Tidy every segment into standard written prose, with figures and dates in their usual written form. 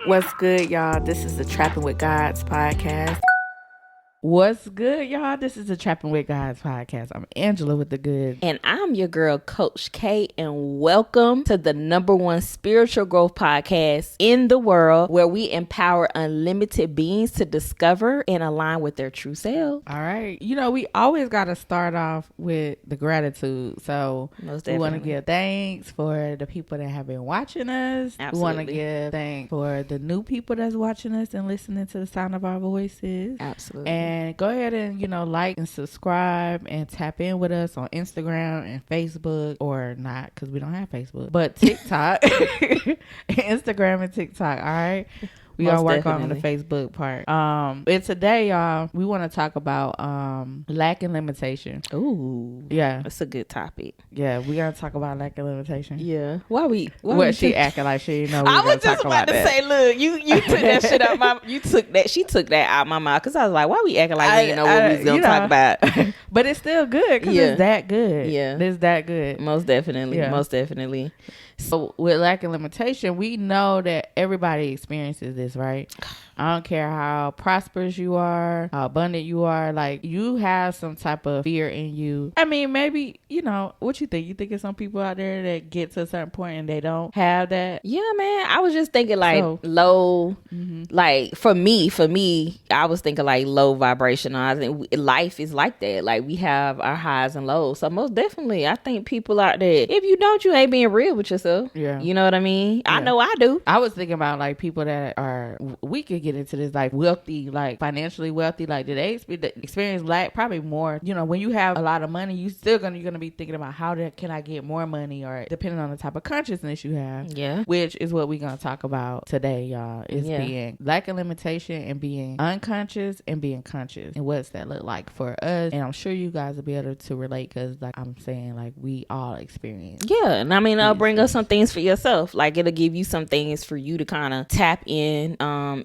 What's good, y'all? This is the Trapping with Gods podcast. What's good, y'all? This is the Trapping with Gods podcast. I'm Angela with the good. And I'm your girl, Coach K, and welcome to the #1 spiritual growth podcast in the world, where we empower unlimited beings to discover and align with their true self. All right. You know, we always got to start off with the gratitude. So we want to give thanks for the people that have been watching us. Absolutely. We want to give thanks for the new people that's watching us and listening to the sound of our voices. Absolutely. And go ahead and, like and subscribe and tap in with us on Instagram and Facebook, or not, because we don't have Facebook, but TikTok, Instagram and TikTok. All right. We gotta work on the Facebook part. And today, y'all, we want to talk about lack and limitation. Ooh, yeah, that's a good topic. Yeah, we gotta talk about lack and limitation. Yeah, why what she acting like she know? I was just about to say, look, you took that shit out she took that out my mouth, because I was like, why we acting like we didn't know what we was gonna talk about? But it's still good because it's that good. Yeah, it's that good. Most definitely. Most definitely. So with lack and limitation, we know that everybody experiences this, right? I don't care how prosperous you are, how abundant you are, like, you have some type of fear in you. I mean, maybe, what you think? You think it's some people out there that get to a certain point and they don't have that? Yeah, man. I was just thinking low, like for me, I was thinking like low vibrational. I think life is like that. Like, we have our highs and lows. So most definitely, I think people out there, if you don't, you ain't being real with yourself. Yeah. You know what I mean? Yeah. I know I do. I was thinking about like people that are, we could get into this, like wealthy, like financially wealthy, like did they experience lack? Probably more. When you have a lot of money, you're gonna be thinking about how can I get more money, or depending on the type of consciousness you have. Yeah. Which is what we're gonna talk about today, y'all. Is being lack and limitation, and being unconscious and being conscious, and what's that look like for us. And I'm sure you guys will be able to relate, because like I'm saying, like we all experience. Yeah, and I mean, I'll bring up some things for yourself. Like, it'll give you some things for you to kind of tap in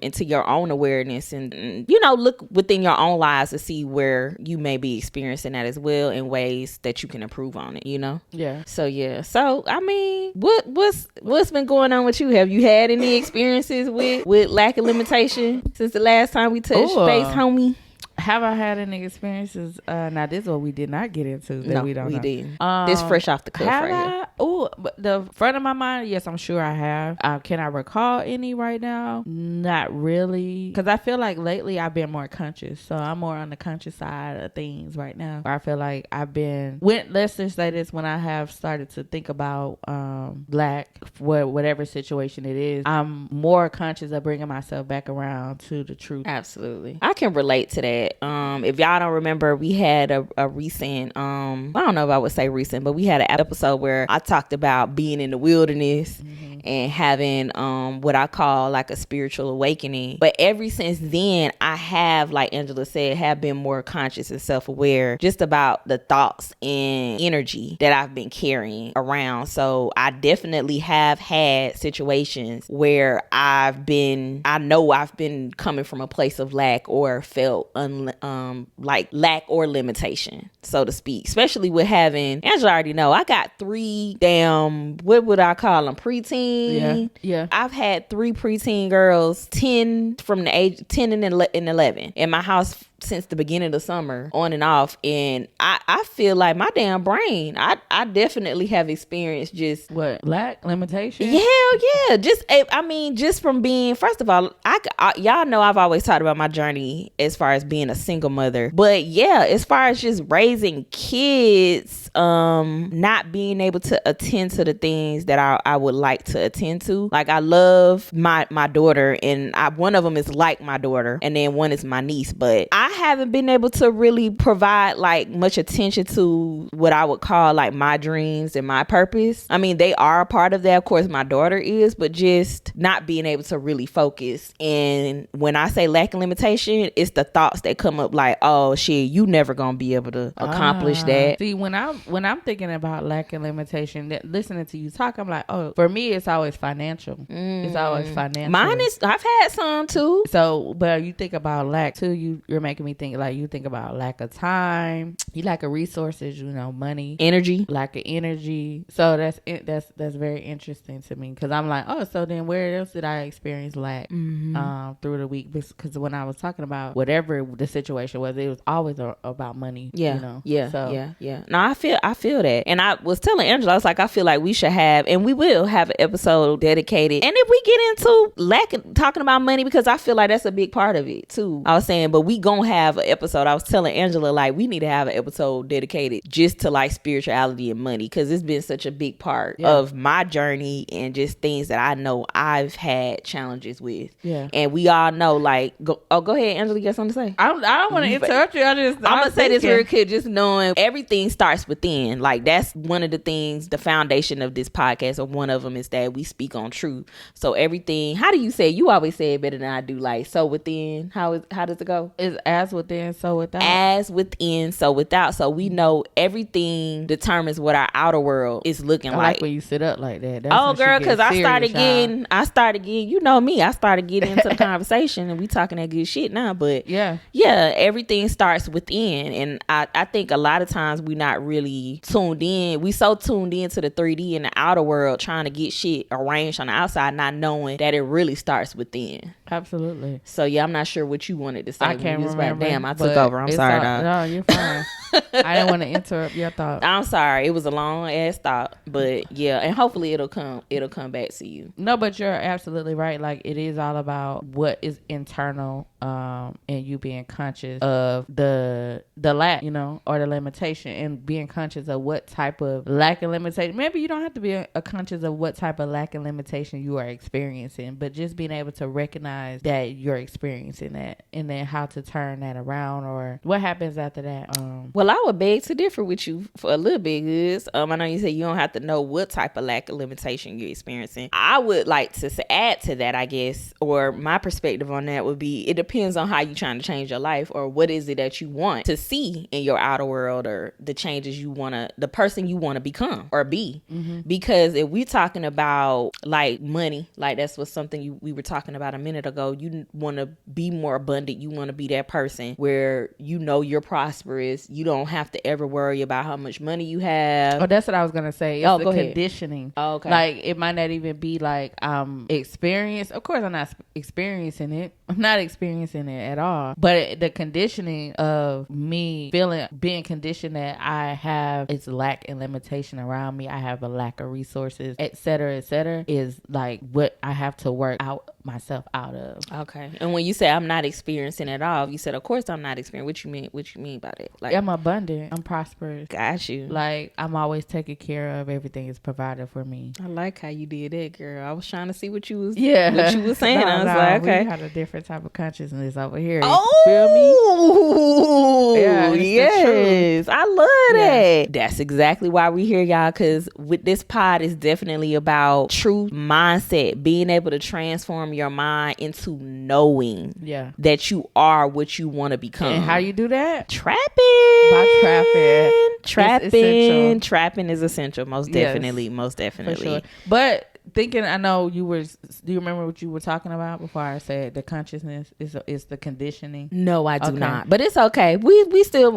into your own awareness, and look within your own lives to see where you may be experiencing that as well, in ways that you can improve on it. Yeah. So I mean, what's been going on with you? Have you had any experiences with lack of limitation since the last time we touched base, homie? Have I had any experiences? Now this is what we did not get into. That we don't know. Didn't. This fresh off the cuff right here. Oh, but the front of my mind, yes, I'm sure I have. Can I recall any right now? Not really, because I feel like lately I've been more conscious. So I'm more on the conscious side of things right now. I feel like I've been, let's just say this, when I have started to think about lack, whatever situation it is, I'm more conscious of bringing myself back around to the truth. Absolutely. I can relate to that. If y'all don't remember, we had a recent, I don't know if I would say recent, but we had an episode where I talked about being in the wilderness and having what I call like a spiritual awakening. But ever since then, I have, like Angela said, have been more conscious and self-aware just about the thoughts and energy that I've been carrying around. So I definitely have had situations where I know I've been coming from a place of lack, or felt like lack or limitation, so to speak, especially with having, Angela already know, I got 3 damn, what would I call them, preteen. Yeah. I've had 3 preteen girls, 10 from the age 10 and 11 in my house since the beginning of the summer, on and off. And I feel like my damn brain, I definitely have experienced just lack, limitation. Hell yeah. Just from being, first of all, y'all know I've always talked about my journey as far as being a single mother, but yeah, as far as just raising kids, not being able to attend to the things that I would like to attend to. Like, I love my daughter, and one of them is like my daughter, and then one is my niece, but I haven't been able to really provide like much attention to what I would call like my dreams and my purpose. I mean, they are a part of that, of course my daughter is, but just not being able to really focus. And when I say lack and limitation, it's the thoughts that come up like, oh shit, you never gonna be able to accomplish that. See, when I'm thinking about lack and limitation, listening to you talk, I'm like, oh, for me it's always financial. It's always financial. Mine is, I've had some too. So, but you think about lack too, you're making making me think, like, you think about lack of time, you lack of resources, money, energy, lack of energy. So that's very interesting to me, because I'm like, oh, so then where else did I experience lack through the week? Because when I was talking about whatever the situation was, it was always about money. Yeah. Yeah. No, I feel that. And I was telling Angela, I was like, I feel like we should have, and we will have an episode dedicated. And if we get into talking about money, because I feel like that's a big part of it too. I was saying, but we gonna have an episode. I was telling Angela, like, we need to have an episode dedicated just to like spirituality and money, because it's been such a big part of my journey and just things that I know I've had challenges with. Yeah. And we all know, like, go ahead, Angela, you got something to say? I don't want to interrupt you. I'm gonna say this real quick, just knowing everything starts within. Like, that's one of the things, the foundation of this podcast, or one of them, is that we speak on truth. So everything, how do you say it? You always say it better than I do. Like, so within, how does it go? It's as within, so without. As within, so without. So we know everything determines what our outer world is looking like. I like when you sit up like that. That's girl, because I started getting, you know me, I started getting into the conversation, and we talking that good shit now. But yeah, everything starts within. And I think a lot of times we not really tuned in. We so tuned into the 3D and the outer world, trying to get shit arranged on the outside, not knowing that it really starts within. Absolutely. So yeah, I'm not sure what you wanted to say. I can't remember. Damn, I took over. I'm sorry, dog. No, you're fine. I didn't want to interrupt your thought. I'm sorry. It was a long ass thought, but yeah, and hopefully it'll come back to you. No, but you're absolutely right. Like, it is all about what is internal, and you being conscious of the lack, or the limitation, and being conscious of what type of lack and limitation. Maybe you don't have to be a conscious of what type of lack and limitation you are experiencing, but just being able to recognize that you're experiencing that, and then how to turn that around, or what happens after that. Well, I would beg to differ with you for a little bit, Goods. I know you say you don't have to know what type of lack of limitation you're experiencing. I would like to add to that, I guess, or my perspective on that would be, it depends on how you're trying to change your life, or what is it that you want to see in your outer world, or the changes the person you want to become or be. Mm-hmm. Because if we're talking about like money, like that's what something we were talking about a minute ago, you want to be more abundant. You want to be that person where you're prosperous. You don't have to ever worry about how much money you have. Oh, that's what I was gonna say. It's the conditioning. Oh, okay. Like, it might not even be like experience. Of course, I'm not experiencing it. I'm not experiencing it at all. But the conditioning of me being conditioned that I have its lack and limitation around me. I have a lack of resources, et cetera, is like what I have to work myself out of. Okay. And when you say I'm not experiencing at all, you said, of course I'm not experiencing. What you mean by that? Like, I'm abundant. I'm prosperous. Got you. Like, I'm always taken care of. Everything is provided for me. I like how you did that, girl. I was trying to see what you was saying. I was like, okay. We had a different type of consciousness over here. Feel me? Yeah, yes. I love that. That's exactly why we're here, y'all, because with this pod is definitely about truth, mindset, being able to transform your mind into knowing that you are what you want to become. And how you do that? Trapping. By trapping. Trapping is essential. Most definitely. For sure. But thinking, I know do you remember what you were talking about before I said the consciousness is the conditioning? No, I do not. But it's okay. We still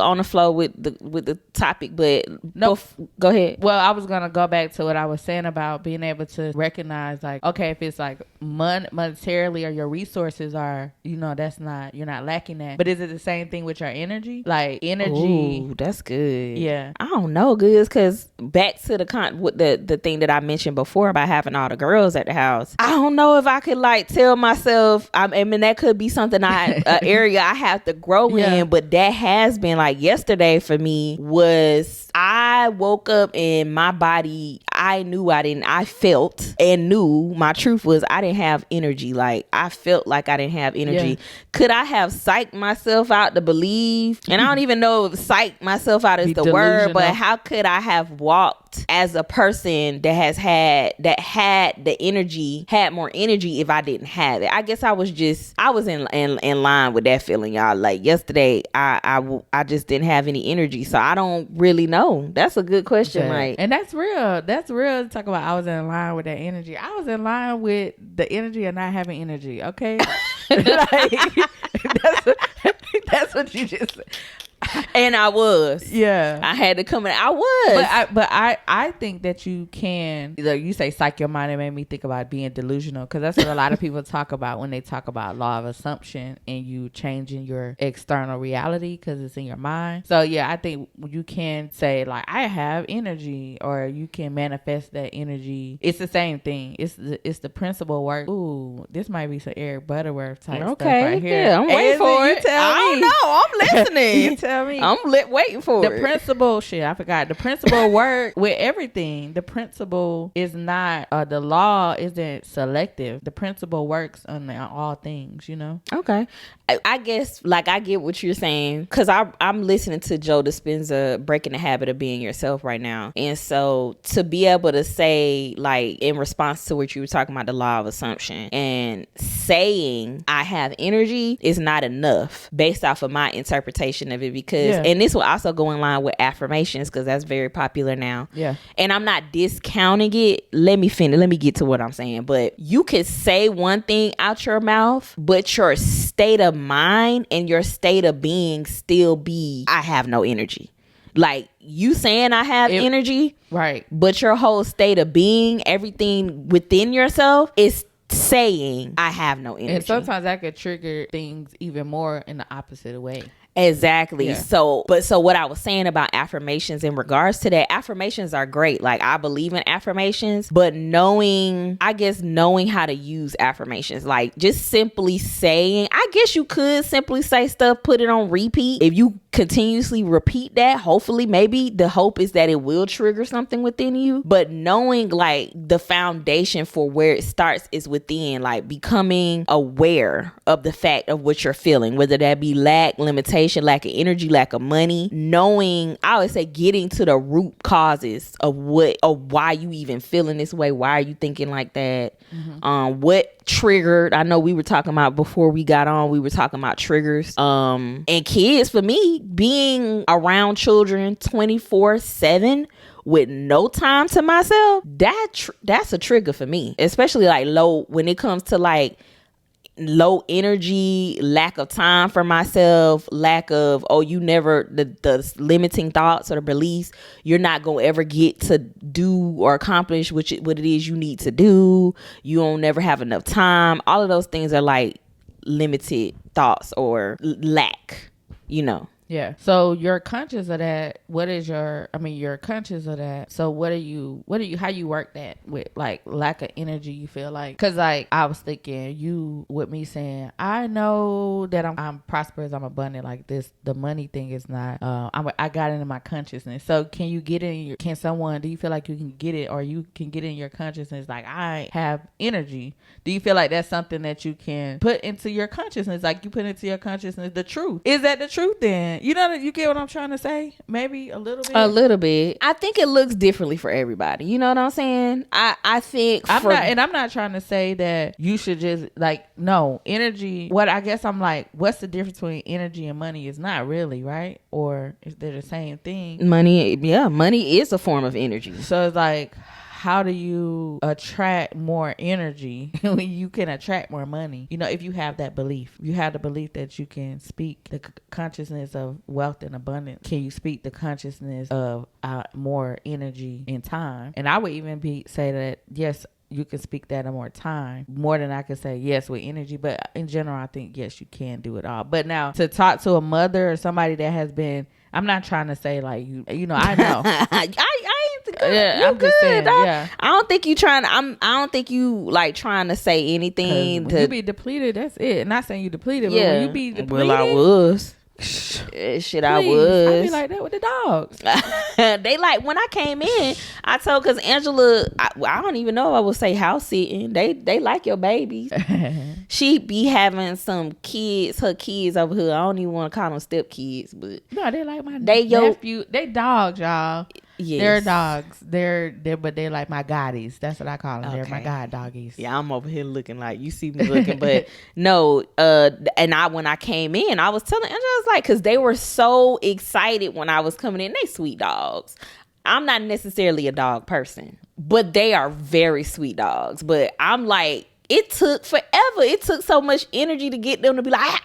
on the flow with the topic, but no, go ahead. Well, I was gonna go back to what I was saying about being able to recognize, like, okay, if it's like monetarily or your resources are, that's not, you're not lacking that. But is it the same thing with your energy? Like, energy. Ooh, that's good. Yeah. I don't know, Goods, because back to the thing that I mentioned before about having all the girls at the house. I don't know if I could like tell myself, I mean, that could be something area I have to grow in, but that has been like yesterday for me was I woke up and my body, I felt and knew my truth was I didn't have energy. Like, I felt like I didn't have energy. Yeah. Could I have psyched myself out to believe? And I don't even know if psyched myself out is the word, but how could I have walked as a person that had the energy, had more energy if I didn't have it? I guess I was in line with that feeling, y'all. Like yesterday, I just didn't have any energy, so I don't really know. That's a good question, right? And that's real. That's real to talk about. I was in line with that energy. I was in line with the energy of not having energy. Okay, like, That's what you just said. And I was. Yeah. I had to come in. I was. But I think that you can, like you say, psych your mind. It made me think about being delusional, because that's what a lot of people talk about when they talk about law of assumption and you changing your external reality because it's in your mind. So yeah, I think you can say like, I have energy, or you can manifest that energy. It's the same thing. It's the principle work. Ooh, this might be some Eric Butterworth type stuff right here. Yeah, I'm waiting for it. I don't know. I'm listening. You tell me. I'm waiting for the it. Principle, shit, I forgot. The principle work with everything. The principle is not, the law isn't selective. The principle works on all things, you know? Okay. I guess, like, I get what you're saying, because I'm listening to Joe Dispenza, Breaking the Habit of Being Yourself right now. And so to be able to say, like, in response to what you were talking about, the law of assumption, and saying I have energy is not enough based off of my interpretation of it, because, and this will also go in line with affirmations, because that's very popular now. Yeah. And I'm not discounting it. Let me get to what I'm saying. But you could say one thing out your mouth, but your state of mind and your state of being still be, I have no energy. Like, you saying I have energy, right? But your whole state of being, everything within yourself is saying I have no energy. And sometimes that could trigger things even more in the opposite way. Exactly. Yeah. So what I was saying about affirmations in regards to that, affirmations are great. Like, I believe in affirmations, but knowing how to use affirmations, like just simply saying, I guess you could simply say stuff, put it on repeat. If you continuously repeat that, hopefully, maybe the hope is that it will trigger something within you. But knowing, like, the foundation for where it starts is within, like, becoming aware of the fact of what you're feeling, whether that be lack, limitation, lack of energy, lack of money. Knowing, I always say, getting to the root causes of why you even feeling this way. Why are you thinking like that? Mm-hmm. What triggered? I know we were talking about before we got on, we were talking about triggers. And kids, for me, being around children 24/7 with no time to myself, that's a trigger for me, especially like when it comes to like low energy, lack of time for myself, lack of, the limiting thoughts or the beliefs, you're not gonna ever get to do or accomplish what it is you need to do. You don't never have enough time. All of those things are like limited thoughts or lack, you know. Yeah. So you're conscious of that. You're conscious of that. So how you work that with like lack of energy, you feel like? Cause like I was thinking you with me saying, I know that I'm prosperous, I'm abundant like this. The money thing is not, I got it in my consciousness. So can you get in do you feel like you can get it, or you can get in your consciousness? Like, I have energy. Do you feel like that's something that you can put into your consciousness? Like, you put into your consciousness the truth. Is that the truth then? You know, you get what I'm trying to say? Maybe a little bit. A little bit. I think it looks differently for everybody. You know what I'm saying? I think I'm not trying to say that you should just like, no, energy. What's the difference between energy and money? Is not really, right? Or is they the same thing? Money is a form of energy. So it's like, how do you attract more energy when you can attract more money? You know, if you have that belief, you have the belief that you can speak the consciousness of wealth and abundance. Can you speak the consciousness of more energy and time? And I would even say that, yes, you can speak that in more time, more than I could say yes with energy. But in general, I think, yes, you can do it all. But now to talk to a mother or somebody that has been, I'm not trying to say like, you know, I know. I'm just saying, I don't think you trying to, I don't think you like trying to say anything. When you be depleted, that's it. Not saying you depleted, but when you be depleted. Well, I was. Shit, I was. I be like that with the dogs. They like, when I came in, I told, because Angela, I don't even know if I would say house sitting. They like your babies. She be having some kids, her kids over here. I don't even want to call them step kids, but no, they like my nephew. They dogs, y'all. Yes. They're dogs. But they're like my goddies. That's what I call them. Okay. They're my god doggies. Yeah, I'm over here looking like you see me looking, but no. And when I came in, I was telling Angela, I was like, because they were so excited when I was coming in. They sweet dogs. I'm not necessarily a dog person, but they are very sweet dogs. But I'm like, it took forever. It took so much energy to get them to be like,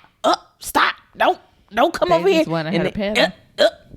stop, don't. don't come They over here. just wanted her to pet them.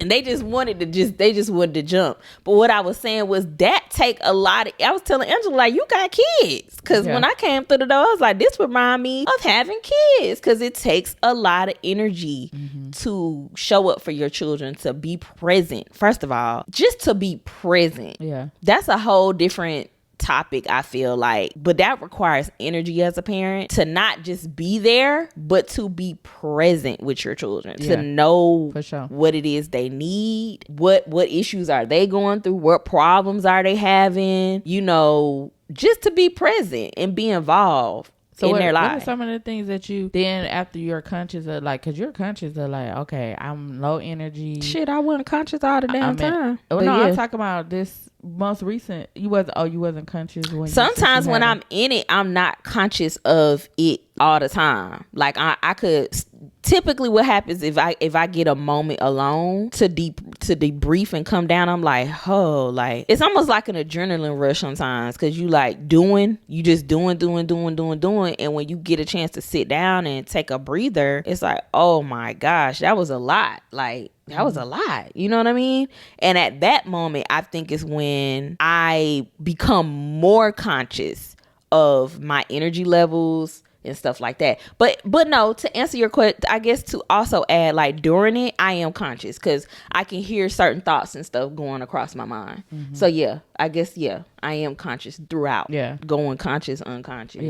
And they just wanted to jump. But what I was saying was that take a lot of, I was telling Angela, like, you got kids. Because when I came through the door, I was like, this remind me of having kids. Because it takes a lot of energy to show up for your children, to be present. First of all, just to be present. Yeah. That's a whole different topic, I feel like, but that requires energy as a parent to not just be there, but to be present with your children, to know for sure what it is they need, what issues are they going through, what problems are they having, you know, just to be present and be involved in their lives. What are some of the things that you then, after you're conscious of, like, because you're conscious of, like, okay, I'm low energy. Shit, I wasn't conscious all the damn time. I'm talking about this most recent. You wasn't conscious when sometimes when I'm in it, I'm not conscious of it all the time. Like I could typically, what happens if I get a moment alone to debrief and come down, I'm like, oh, like it's almost like an adrenaline rush sometimes, because you like doing, and when you get a chance to sit down and take a breather, it's like, oh my gosh, that was a lot. Like that was a lot. You know what I mean? And at that moment, I think is when I become more conscious of my energy levels and stuff like that. But no, to answer your question, I guess to also add, like during it, I am conscious because I can hear certain thoughts and stuff going across my mind. So yeah, I guess, yeah, I am conscious throughout. Yeah. Going conscious, unconscious.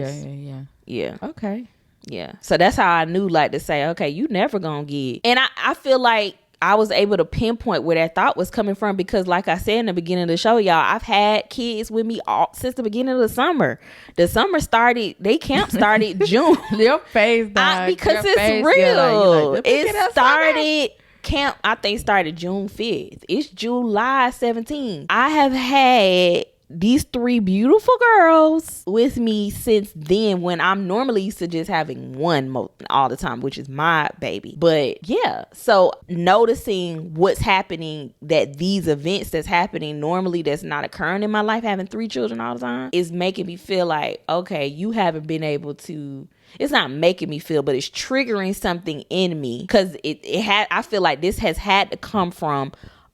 Yeah. Okay. Yeah. So that's how I knew, like, to say, okay, you never gonna get. And I feel like I was able to pinpoint where that thought was coming from, because like I said in the beginning of the show, y'all, I've had kids with me since the beginning of the summer. The summer started, camp started June. Your face, dog. Because your it's face, real. It started, camp, I think started June 5th. It's July 17th. I have had these 3 beautiful girls with me since then, when I'm normally used to just having one all the time, which is my baby. But yeah, so noticing what's happening, that these events that's happening normally that's not occurring in my life, having 3 children all the time, is making me feel like, okay, you haven't been able to, it's not making me feel, but it's triggering something in me, because I feel like this has had to come from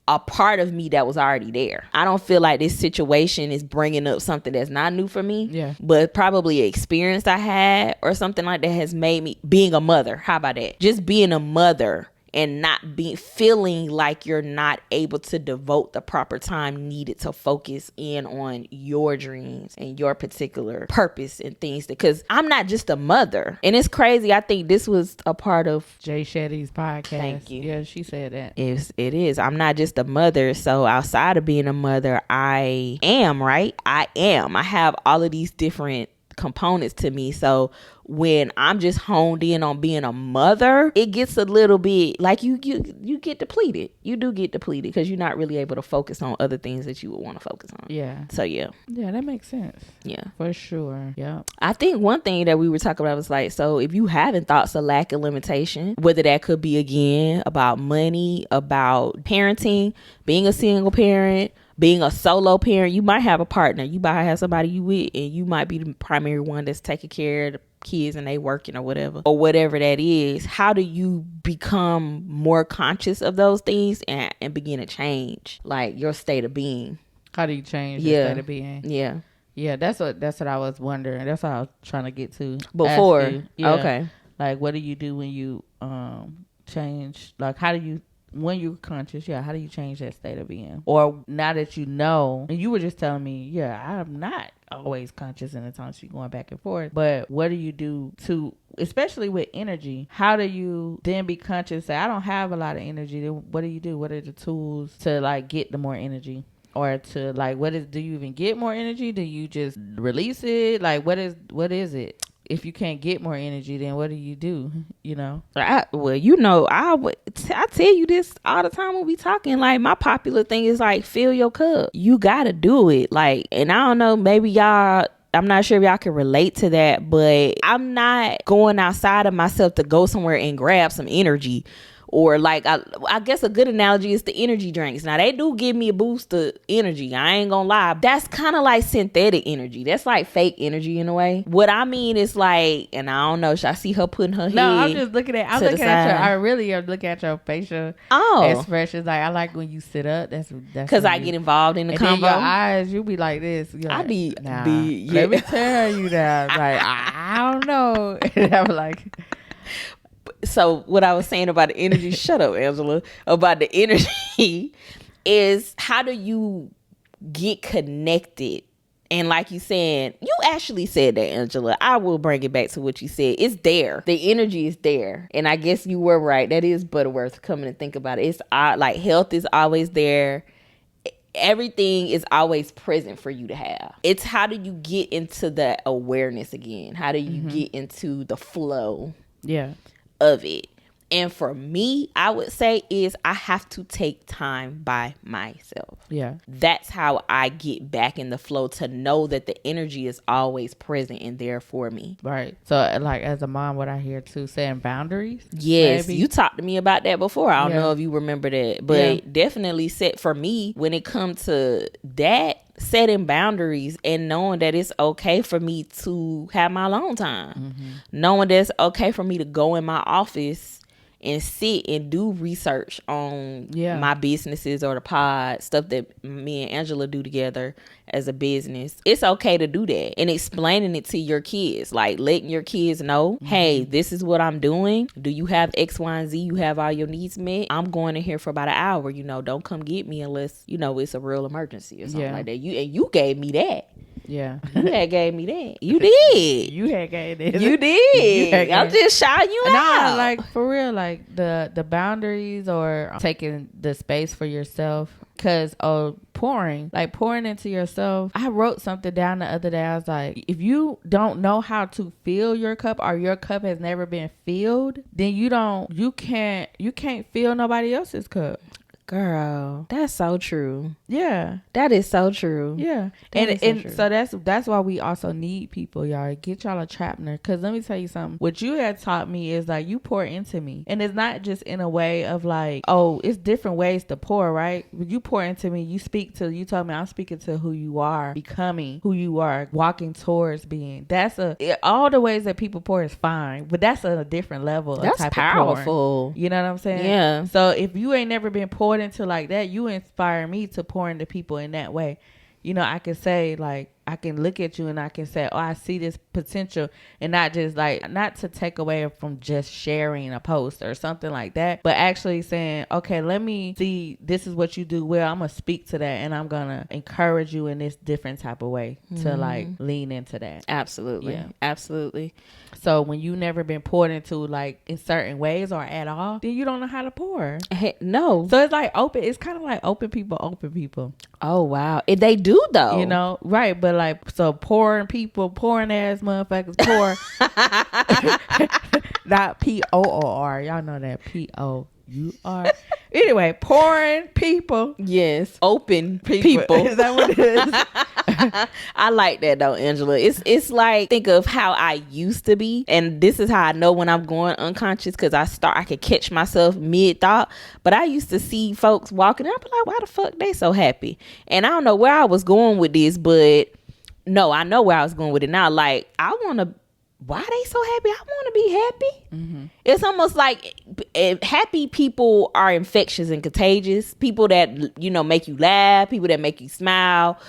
a part of me that was already there. I don't feel like this situation is bringing up something that's not new for me. Yeah. But probably an experience I had or something like that has made me, being a mother. How about that? Just being a mother and not feeling like you're not able to devote the proper time needed to focus in on your dreams and your particular purpose and things, because I'm not just a mother. And it's crazy. I think this was a part of Jay Shetty's podcast. Thank you. Yeah, she said that. It is. I'm not just a mother. So outside of being a mother, I am, right? I have all of these different components to me. So when I'm just honed in on being a mother, it gets a little bit like you get depleted. You do get depleted because you're not really able to focus on other things that you would want to focus on. Yeah. So yeah, that makes sense. Yeah, for sure. Yeah. I think one thing that we were talking about was like, so if you having thoughts of lack and limitation, whether that could be again about money, about parenting, being a single parent, being a solo parent, you might have a partner, you might have somebody you with, and you might be the primary one that's taking care of the kids and they working or whatever that is. How do you become more conscious of those things and begin to change like your state of being? How do you change your state of being? Yeah, that's what I was wondering. That's what I was trying to get to before. Okay, like what do you do when you change? Like how do you, when you're conscious, how do you change that state of being? Or now that you know, and you were just telling me, I'm not always conscious in the times you're going back and forth, but what do you do to, especially with energy, how do you then be conscious, say I don't have a lot of energy, then what do you do? What are the tools to like get the more energy? Or to like, do you even get more energy? Do you just release it? Like what is it? If you can't get more energy, then what do you do? You know? I tell you this all the time when we talking. Like my popular thing is like, fill your cup. You gotta do it. Like, and I don't know, maybe y'all, I'm not sure if y'all can relate to that, but I'm not going outside of myself to go somewhere and grab some energy Or like I guess a good analogy is the energy drinks. Now they do give me a boost of energy, I ain't gonna lie. That's kind of like synthetic energy. That's like fake energy in a way. What I mean is like, and I don't know, should I see her putting her head? No, I'm just looking at I really am looking at your facial expressions. Like I like when you sit up. That's because I get involved in the and convo. Then your eyes, you be like this. You're I like, be nah, yeah. let me tell you that. Like I don't know. And I'm like, so what I was saying about the energy, shut up, Angela, about the energy is how do you get connected? And like you said, you actually said that, Angela. I will bring it back to what you said. It's there. The energy is there. And I guess you were right. That is Butterworth coming to think about it. It's like health is always there. Everything is always present for you to have. It's how do you get into that awareness again? How do you get into the flow of it? And for me, I would say is I have to take time by myself. Yeah. That's how I get back in the flow, to know that the energy is always present and there for me. Right. So like as a mom, what I hear too, saying boundaries. Yes. Maybe. You talked to me about that before. I don't know if you remember that, but definitely set for me when it comes to that, setting boundaries and knowing that it's okay for me to have my alone time. Knowing that it's okay for me to go in my office and sit and do research on my businesses or the pod stuff that me and Angela do together as a business. It's okay to do that, and explaining it to your kids, like letting your kids know, hey, this is what I'm doing. Do you have X, Y, and Z? You have all your needs met? I'm going in here for about an hour. Don't come get me unless it's a real emergency or something like that. You gave me that. Yeah. You had gave me that. You did. You had gave it. You did. I'm just shouting you out. Like for real, like the boundaries or taking the space for yourself. Because pouring into yourself. I wrote something down the other day. I was like, if you don't know how to fill your cup, or your cup has never been filled, then you can't fill nobody else's cup. Girl, that's so true. Yeah. That is so true. Yeah. So that's why we also need people, y'all. Get y'all a Trapner. Because let me tell you something. What you had taught me is like, you pour into me. And it's not just in a way of like, oh, it's different ways to pour, right? When you pour into me, you told me I'm speaking to who you are, becoming who you are, walking towards being. All the ways that people pour is fine, but that's a different level. That's type powerful. Of you know what I'm saying? Yeah. So if you ain't never been poured into like that, you inspire me to pour into people in that way. I can say, like, I can look at you and I can say, oh, I see this potential, and not just like, not to take away from just sharing a post or something like that, but actually saying, okay, let me see, this is what you do well. I'm going to speak to that, and I'm going to encourage you in this different type of way to like lean into that. Absolutely. Yeah. Absolutely. So when you never been poured into like in certain ways or at all, then you don't know how to pour. No. So it's like it's kind of like open people. Oh, wow. They do though. Right. But like, so pouring ass motherfuckers pour. Not P-O-O-R. Y'all know that P-O-U-R. Anyway, pouring people. Yes. Open people. Is that what it is? I like that though, Angela. It's like, think of how I used to be, and this is how I know when I'm going unconscious, because I could catch myself mid thought. But I used to see folks walking, and I'd be like, why the fuck they so happy? And I don't know where I was going with this, but no, I know where I was going with it now. Like, why they so happy? I want to be happy. It's almost like happy people are infectious and contagious. People that, make you laugh, people that make you smile,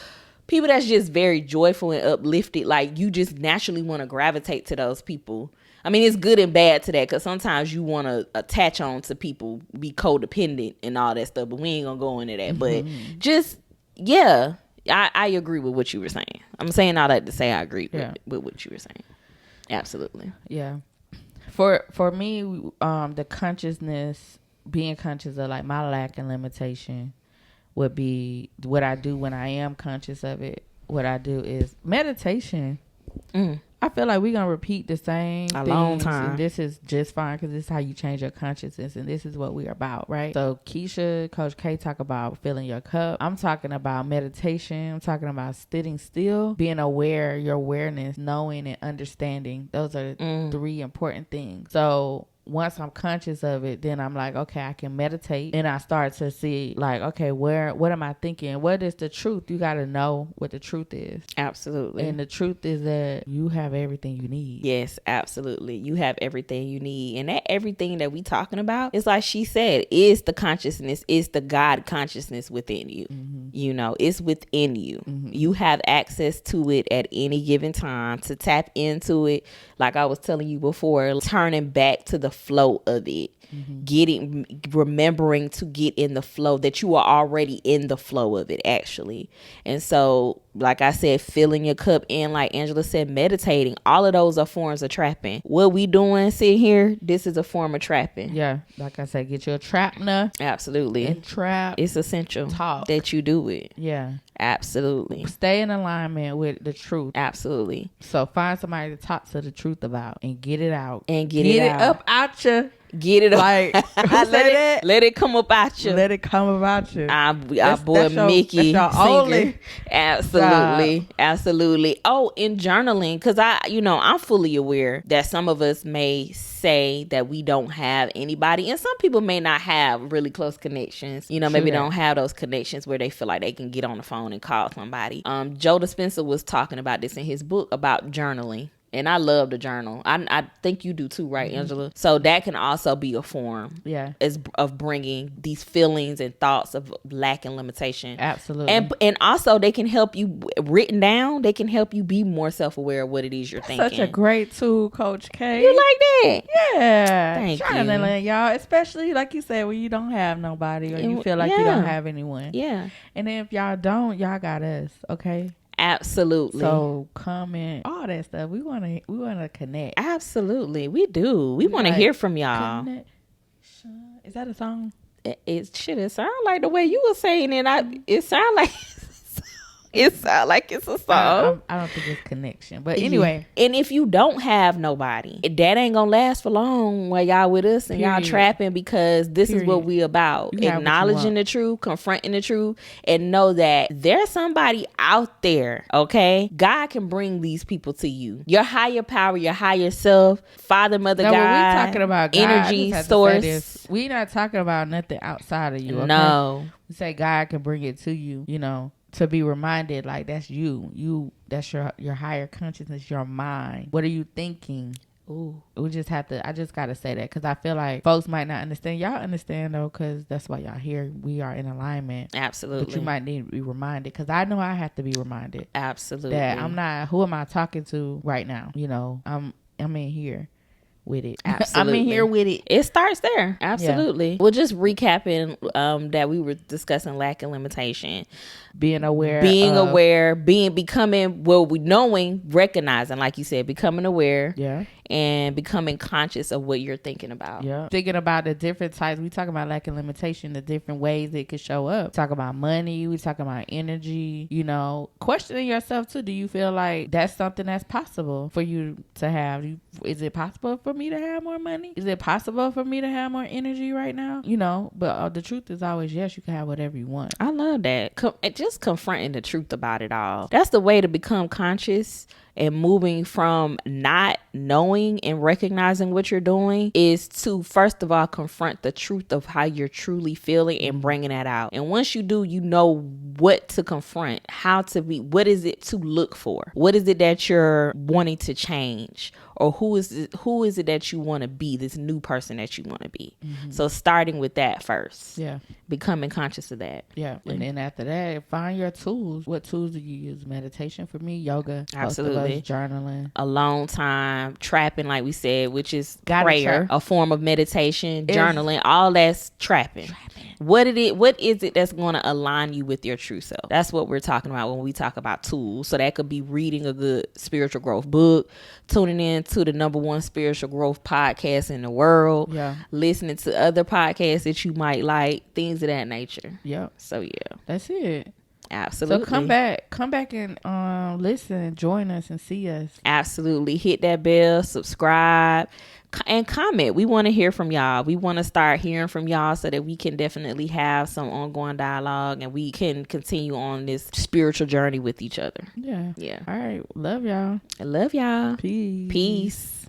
people that's just very joyful and uplifted. Like, you just naturally want to gravitate to those people. I mean, it's good and bad to that, because sometimes you want to attach on to people, be codependent and all that stuff, but we ain't going to go into that. But just, yeah, I agree with what you were saying. I'm saying all that to say I agree with what you were saying. Absolutely. Yeah. For me, the consciousness, being conscious of like my lack and limitation would be what I do when I am conscious of it. What I do is meditation. I feel like we're going to repeat the same a things, long time. And this is just fine, because this is how you change your consciousness, and this is what we're about, right? So Keisha, Coach K talk about filling your cup. I'm talking about meditation. I'm talking about sitting still, being aware, your awareness, knowing and understanding. Those are three important things. So once I'm conscious of it, then I'm like, okay, I can meditate, and I start to see like, okay, what am I thinking? What is the truth? You got to know what the truth is. Absolutely. And the truth is that you have everything you need. Yes, absolutely. You have everything you need. And that everything that we talking about is, like she said, is the consciousness, is the God consciousness within you. You know, it's within you. You have access to it at any given time to tap into it. Like I was telling you before, turning back to the flow of it. Remembering to get in the flow, that you are already in the flow of it, actually. And so, like I said, filling your cup in, like Angela said, meditating, all of those are forms of trapping. What we doing sitting here, this is a form of trapping. Yeah, like I said, get your trapner. Absolutely. And trap. It's essential Talk. that you do it. Yeah. Absolutely. Stay in alignment with the truth. Absolutely. So find somebody to talk to the truth about and get it out. And get it out. up out you. Get it Like, let it come about you. Let it come about you. Our boy Mickey that's your only absolutely job. Absolutely. Oh, in journaling, because I'm fully aware that some of us may say that we don't have anybody, and some people may not have really close connections, maybe don't have those connections where they feel like they can get on the phone and call somebody. Joe Dispenza was talking about this in his book about journaling. And I love to journal. I think you do too, right, Angela? So that can also be a form of bringing these feelings and thoughts of lack and limitation. Absolutely. And also they can help you, written down, they can help you be more self-aware of what it is you're thinking. Such a great tool, Coach K. You like that? Yeah. Thank Journaling, y'all. Especially, like you said, when you don't have nobody or you feel like you don't have anyone. Yeah. And then if y'all don't, y'all got us, okay? Absolutely. So comment, all that stuff. We wanna connect. Absolutely, we do. We want to hear from y'all. Is that a song? It sound like the way you were saying it. It sound like it's a song. I don't think it's connection, but anyway. And if you don't have nobody, that ain't gonna last for long while y'all with us and y'all trapping, because this is what we about. Acknowledging the truth, confronting the truth, and know that there's somebody out there, okay? God can bring these people to you. Your higher power, your higher self, Father, Mother, God. When we talking about God, energy source. We not talking about nothing outside of you, okay? No. We say God can bring it to you, to be reminded, like, that's that's your higher consciousness, your mind. What are you thinking? Ooh, I just gotta say that, because I feel like folks might not understand. Y'all understand though, because that's why y'all here. We are in alignment. Absolutely. But you might need to be reminded, because I know I have to be reminded. Absolutely. That I'm not, who am I talking to right now? I'm in here with it. Absolutely. I'm in here with it. It starts there. Absolutely. Yeah. We're just recapping that we were discussing lack and limitation. Being aware, becoming, knowing, recognizing, like you said, becoming aware. Yeah. And becoming conscious of what you're thinking about. Yeah. Thinking about the different types. We talk about lack and limitation, the different ways it could show up. Talk about money. We talk about energy. Questioning yourself too. Do you feel like that's something that's possible for you to have? Is it possible for me to have more money? Is it possible for me to have more energy right now? But the truth is always yes. You can have whatever you want. I love that. Just confronting the truth about it all. That's the way to become conscious. And moving from not knowing and recognizing what you're doing is to, first of all, confront the truth of how you're truly feeling and bringing that out. And once you do, you know what to confront, how to be, what is it to look for? What is it that you're wanting to change? Or who is it that you want to be, this new person that you want to be? Mm-hmm. So starting with that first. Yeah. Becoming conscious of that. Yeah. And then after that, find your tools. What tools do you use? Meditation for me, yoga. Absolutely. Journaling. Alone time, trapping, like we said, which is prayer, a form of meditation, journaling, all that's trapping. What is it that's going to align you with your true self? That's what we're talking about when we talk about tools. So that could be reading a good spiritual growth book, tuning in to the #1 spiritual growth podcast in the world, listening to other podcasts that you might like, things of that nature. Yeah. So yeah, that's it. Absolutely. So come back and listen, join us and see us. Absolutely. Hit that bell, subscribe, and comment. We want to hear from y'all. We want to start hearing from y'all so that we can definitely have some ongoing dialogue and we can continue on this spiritual journey with each other. Yeah. Yeah. All right. Love y'all. I love y'all. Peace. Peace.